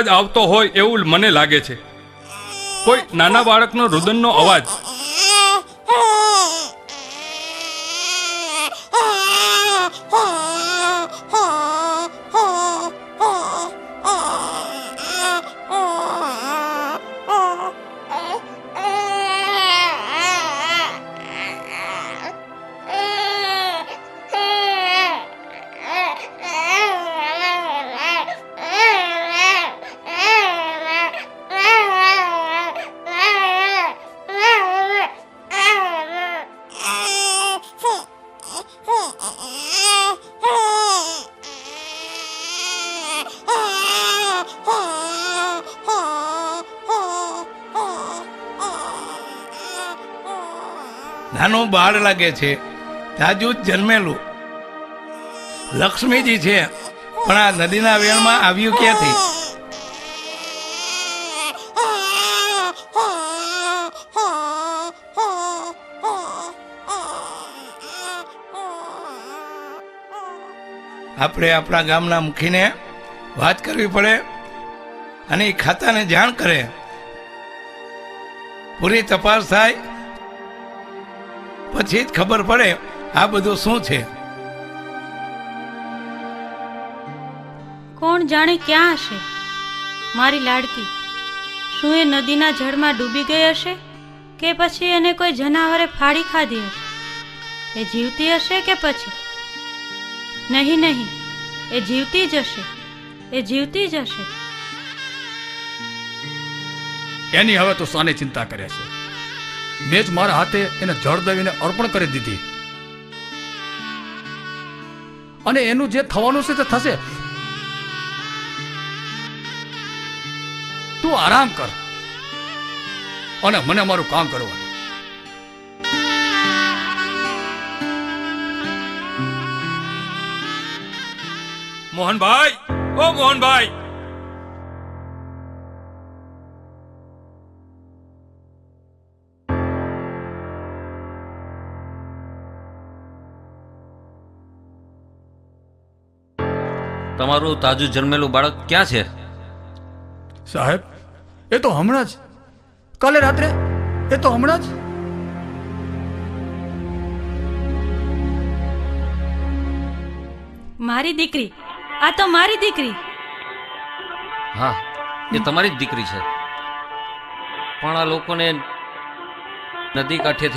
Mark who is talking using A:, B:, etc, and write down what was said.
A: જ આવતો હોય એવું મને લાગે છે. કોઈ નાના બાળકનો રુદનનો અવાજ.
B: નાનું બાળ લાગે છે, તાજું જ જન્મેલું. લક્ષ્મીજી છે, પણ આ નદીના વેણમાં આવ્યું ક્યાંથી? આપણે આપણા ગામના મુખીને વાત કરવી પડે અને એ ખાતાને જાણ કરે. પૂરી તપાસ થાય પછી જ ખબર પડે આ બધું શું છે.
C: કોણ જાણે ક્યાં હશે મારી લાડકી? શું એ નદીના જળમાં ડૂબી ગઈ હશે કે પછી એને કોઈ જનાવરે ફાડી ખાધી હશે? એ જીવતી હશે કે પછી? નહીં નહીં, એ જીવતી જ હશે, એ જીવતી જ હશે.
D: એની હવે તો શાની ચિંતા કરે છે? મેં જ મારા હાથે એને જળ દવીને અર્પણ કરી દીધી, અને એનું જે થવાનું છે તે થશે. તું આરામ કર અને મને મારું કામ કરવાનું.
A: મોહનભાઈ, ઓ મોહનભાઈ!
E: તમારું તાજું જન્મેલું બાળક ક્યાં છે?
D: સાહેબ, એ તો હમણાં જ, કાલે રાત્રે, એ તો હમણાં જ.
C: મારી દીકરી, આ તો મારી દીકરી.
E: હા, એ તમારી જ દીકરી છે, પણ આ લોકોને નદી કાંઠેથી